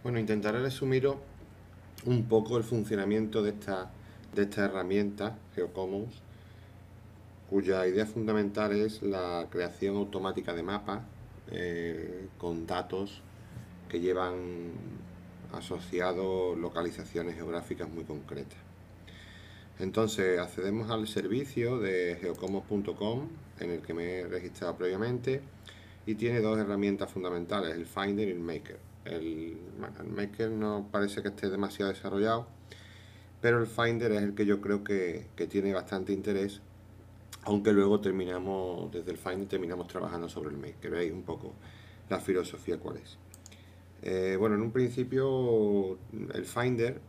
Bueno, intentaré resumiros un poco el funcionamiento de esta herramienta GeoCommons, cuya idea fundamental es la creación automática de mapas con datos que llevan asociados localizaciones geográficas muy concretas. Entonces accedemos al servicio de geocommons.com en el que me he registrado previamente y tiene dos herramientas fundamentales, el Finder y el Maker. El Maker no parece que esté demasiado desarrollado, pero el Finder es el que yo creo que tiene bastante interés, aunque luego desde el Finder terminamos trabajando sobre el Maker. Veis un poco la filosofía cuál es. Bueno, en un principio el Finder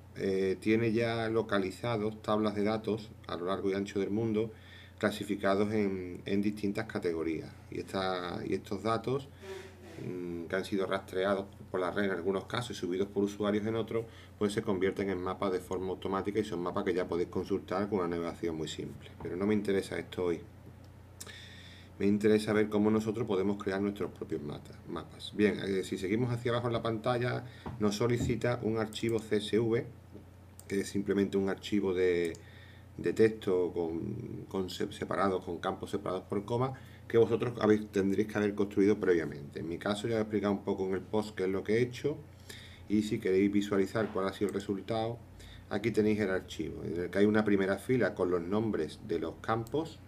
tiene ya localizados tablas de datos a lo largo y ancho del mundo, clasificados en distintas categorías. Y estos datos que han sido rastreados por la red en algunos casos y subidos por usuarios en otros, pues se convierten en mapas de forma automática y son mapas que ya podéis consultar con una navegación muy simple. Pero no me interesa esto hoy. Me interesa ver cómo nosotros podemos crear nuestros propios mapas. Bien, si seguimos hacia abajo en la pantalla, nos solicita un archivo CSV, que es simplemente un archivo de texto separados, con campos separados por coma, que vosotros tendréis que haber construido previamente. En mi caso ya he explicado un poco en el post qué es lo que he hecho, y si queréis visualizar cuál ha sido el resultado, aquí tenéis el archivo, en el que hay una primera fila con los nombres de los campos,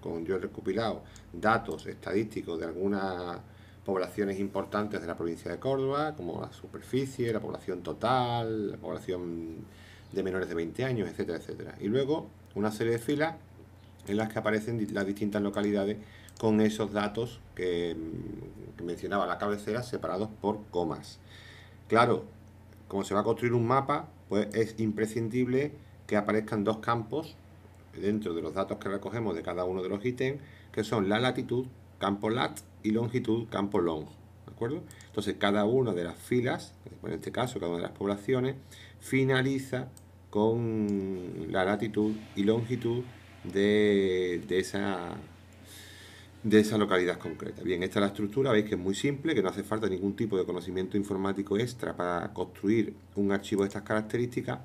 con yo he recopilado datos estadísticos de algunas poblaciones importantes de la provincia de Córdoba, como la superficie, la población total, la población de menores de 20 años, etcétera, etcétera. Y luego una serie de filas en las que aparecen las distintas localidades con esos datos que mencionaba la cabecera, separados por comas. Claro, como se va a construir un mapa, pues es imprescindible que aparezcan dos campos dentro de los datos que recogemos de cada uno de los ítems, que son la latitud, campo lat, y longitud, campo long. ¿De acuerdo? Entonces, cada una de las filas, en este caso, cada una de las poblaciones, finaliza con la latitud y longitud de esa localidad concreta. Bien, esta es la estructura, veis que es muy simple, que no hace falta ningún tipo de conocimiento informático extra para construir un archivo de estas características,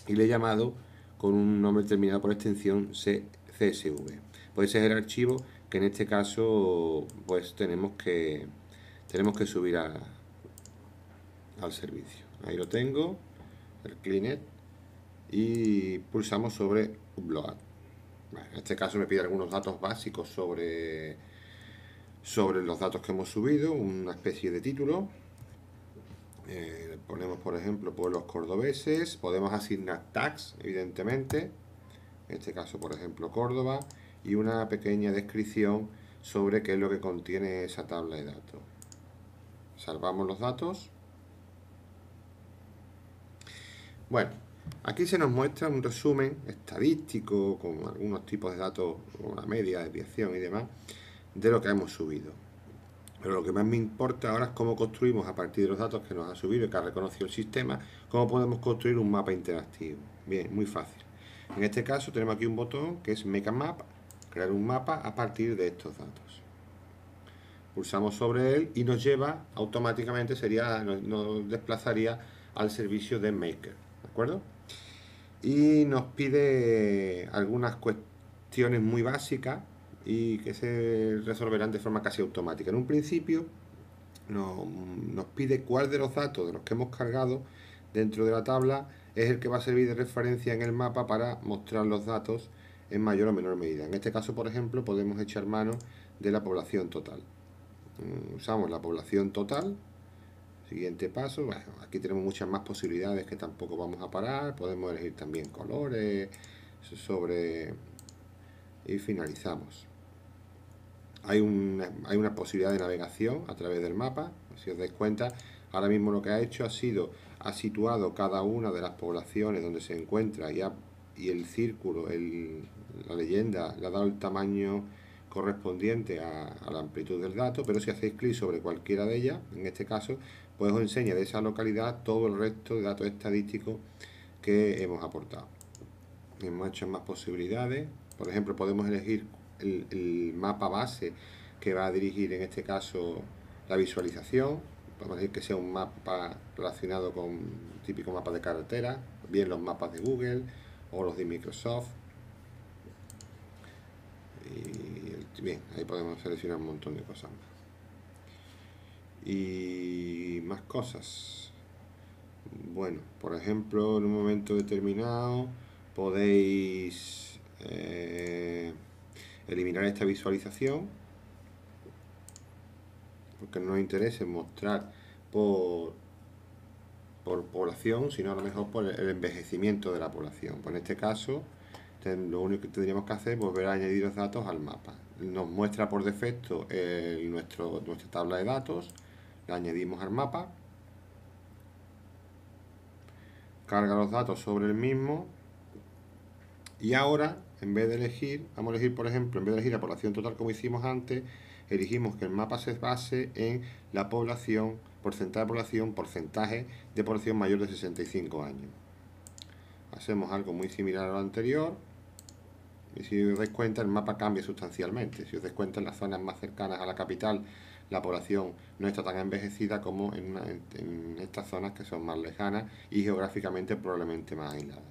y le he llamado con un nombre terminado por extensión CSV. Pues ese es el archivo que en este caso pues tenemos que subir al servicio. Ahí lo tengo, el Cleanet, y pulsamos sobre Upload. Bueno, en este caso me pide algunos datos básicos sobre los datos que hemos subido, una especie de título. Ponemos, por ejemplo, pueblos cordobeses. Podemos asignar tags, evidentemente. En este caso, por ejemplo, Córdoba. Y una pequeña descripción sobre qué es lo que contiene esa tabla de datos. Salvamos los datos. Bueno, aquí se nos muestra un resumen estadístico con algunos tipos de datos, una media, desviación y demás, de lo que hemos subido. Pero lo que más me importa ahora es cómo construimos, a partir de los datos que nos ha subido y que ha reconocido el sistema, cómo podemos construir un mapa interactivo. Bien, muy fácil. En este caso tenemos aquí un botón que es Make a Map, crear un mapa a partir de estos datos. Pulsamos sobre él y nos lleva automáticamente, nos desplazaría al servicio de Maker, ¿de acuerdo? Y nos pide algunas cuestiones muy básicas y que se resolverán de forma casi automática. En un principio nos pide cuál de los datos de los que hemos cargado dentro de la tabla es el que va a servir de referencia en el mapa para mostrar los datos en mayor o menor medida. En este caso, por ejemplo, podemos echar mano de la población total. Usamos la población total. Siguiente paso, bueno, aquí tenemos muchas más posibilidades que tampoco vamos a parar. Podemos elegir también colores y finalizamos. Hay una posibilidad de navegación a través del mapa. Si os dais cuenta, ahora mismo lo que ha hecho ha situado cada una de las poblaciones donde se encuentra y el círculo, la leyenda, le ha dado el tamaño correspondiente a la amplitud del dato, pero si hacéis clic sobre cualquiera de ellas, en este caso, pues os enseña de esa localidad todo el resto de datos estadísticos que hemos aportado. Hay muchas más posibilidades. Por ejemplo, podemos elegir el mapa base que va a dirigir en este caso la visualización. podemos decir que sea un mapa relacionado con típico mapa de carretera, bien los mapas de Google o los de Microsoft. Y bien, ahí podemos seleccionar un montón de cosas más. Y más cosas. Bueno, por ejemplo, en un momento determinado podéis eliminar esta visualización, porque no nos interesa mostrar por población, sino a lo mejor por el envejecimiento de la población. Pues en este caso, lo único que tendríamos que hacer es volver a añadir los datos al mapa. Nos muestra por defecto nuestra tabla de datos, la añadimos al mapa, carga los datos sobre el mismo y ahora, en vez de elegir, vamos a elegir, por ejemplo, en vez de elegir la población total como hicimos antes, elegimos que el mapa se base en la población, porcentaje de población mayor de 65 años. Hacemos algo muy similar a lo anterior y si os dais cuenta el mapa cambia sustancialmente. Si os dais cuenta, en las zonas más cercanas a la capital la población no está tan envejecida como en estas zonas que son más lejanas y geográficamente probablemente más aisladas.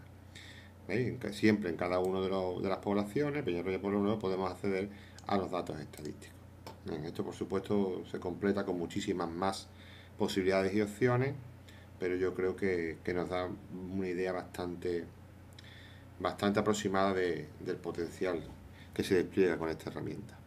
¿Veis? Siempre en cada una de las poblaciones, Peñarroya por uno, podemos acceder a los datos estadísticos. Bien, esto por supuesto se completa con muchísimas más posibilidades y opciones, pero yo creo que nos da una idea bastante aproximada del potencial que se despliega con esta herramienta.